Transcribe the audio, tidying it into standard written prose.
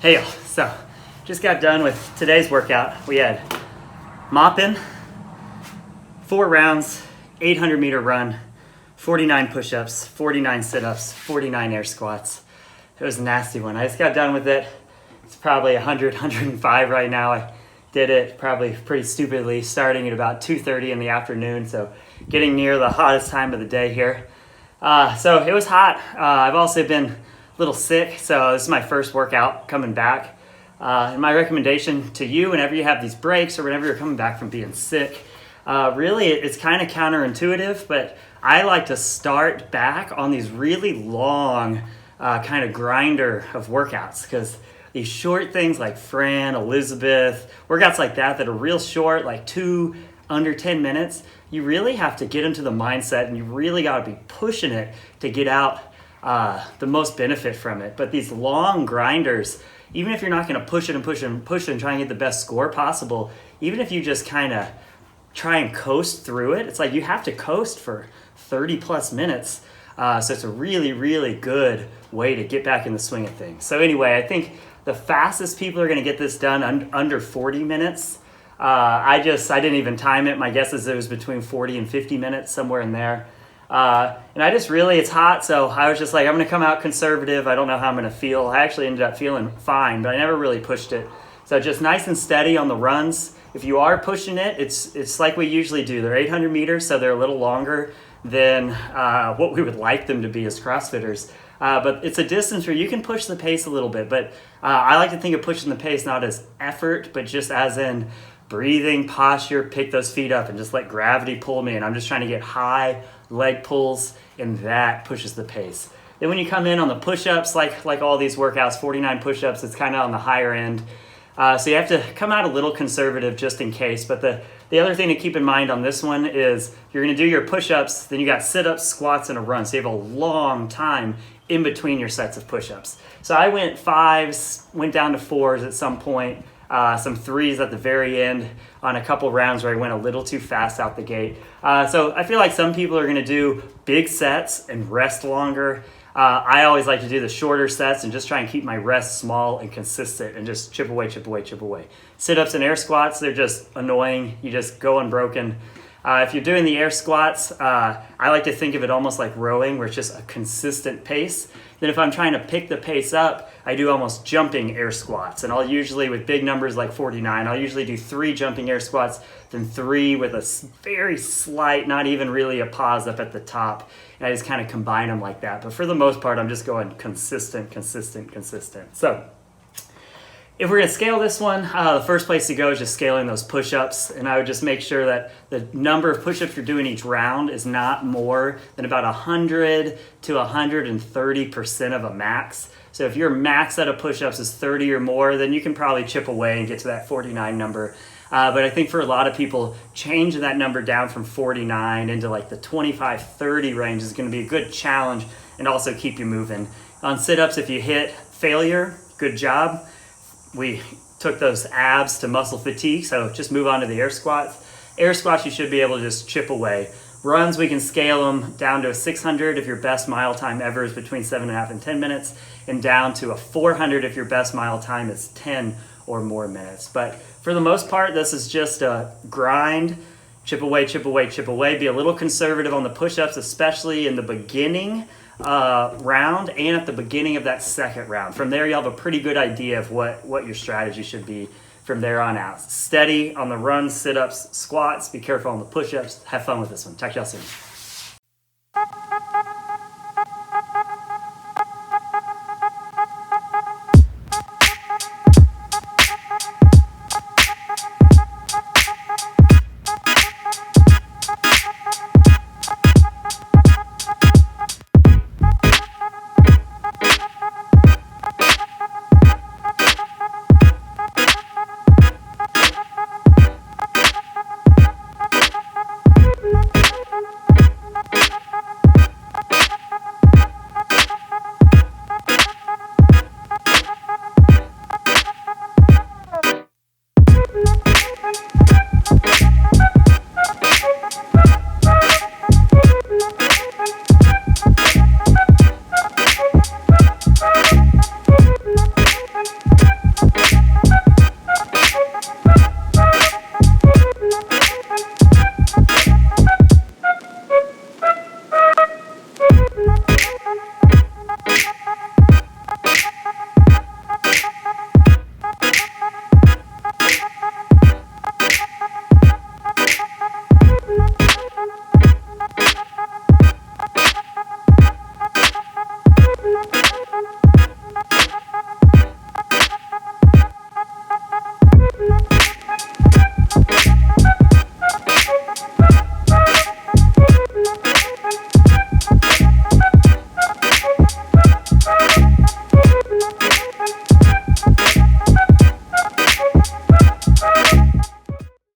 Hey y'all, so just got done with today's workout. We had Maupin, 4 rounds, 800-meter run, 49 push-ups, 49 sit-ups, 49 air squats. It was a nasty one. I just got done with it. It's probably 100, 105 right now. I did it probably pretty stupidly, starting at about 2:30 in the afternoon, so getting near the hottest time of the day here. So it was hot. I've also been little sick, so this is my first workout coming back. And my recommendation to you, whenever you have these breaks or whenever you're coming back from being sick, really it's kind of counterintuitive, but I like to start back on these really long kind of grinder of workouts, because these short things like Fran, Elizabeth, workouts like that are real short, like 2 under 10 minutes, you really have to get into the mindset and you really got to be pushing it to get out the most benefit from it. But these long grinders, even if you're not going to push it and push it and push it and try and get the best score possible, even if you just kind of try and coast through it, it's like you have to coast for 30 plus minutes. So it's a really, really good way to get back in the swing of things. So anyway, I think the fastest people are going to get this done under 40 minutes. I didn't even time it. My guess is it was between 40 and 50 minutes, somewhere in there. And I just really, it's hot, so I was just like, I'm going to come out conservative. I don't know how I'm going to feel. I actually ended up feeling fine, but I never really pushed it. So just nice and steady on the runs. If you are pushing it, it's like we usually do. They're 800 meters, so they're a little longer than what we would like them to be as CrossFitters. But it's a distance where you can push the pace a little bit. But I like to think of pushing the pace not as effort, but just as in breathing, posture, pick those feet up and just let gravity pull me. And I'm just trying to get high leg pulls, and that pushes the pace. Then when you come in on the push-ups, like all these workouts, 49 push-ups, it's kind of on the higher end. So you have to come out a little conservative just in case. But the other thing to keep in mind on this one is you're going to do your push-ups, then you got sit-ups, squats, and a run. So you have a long time in between your sets of push-ups. So I went 5s, went down to 4s at some point, some 3s at the very end on a couple rounds where I went a little too fast out the gate. So I feel like some people are going to do big sets and rest longer. I always like to do the shorter sets and just try and keep my rest small and consistent and just chip away, chip away, chip away. Sit-ups and air squats, they're just annoying. You just go unbroken. If you're doing the air squats, I like to think of it almost like rowing, where it's just a consistent pace. Then if I'm trying to pick the pace up, I do almost jumping air squats. And I'll usually, with big numbers like 49, I'll usually do 3 jumping air squats, then 3 with a very slight, not even really a pause up at the top. And I just kind of combine them like that. But for the most part, I'm just going consistent, consistent, consistent. So if we're going to scale this one, the first place to go is just scaling those push-ups. And I would just make sure that the number of push-ups you're doing each round is not more than about 100 to 130% of a max. So if your max set of push-ups is 30 or more, then you can probably chip away and get to that 49 number. But I think for a lot of people, changing that number down from 49 into like the 25, 30 range is going to be a good challenge and also keep you moving. On sit-ups, if you hit failure, good job. We took those abs to muscle fatigue, so just move on to the air squats. Air squats, you should be able to just chip away. Runs, we can scale them down to a 600 if your best mile time ever is between 7.5 and 10 minutes, and down to a 400 if your best mile time is 10 or more minutes. But for the most part, this is just a grind, chip away, chip away, chip away. Be a little conservative on the push-ups, especially in the beginning round and at the beginning of that second round. From there, you'll have a pretty good idea of what your strategy should be from there on out. Steady on the runs, sit-ups, squats. Be careful on the push-ups. Have fun with this one. Talk to y'all soon.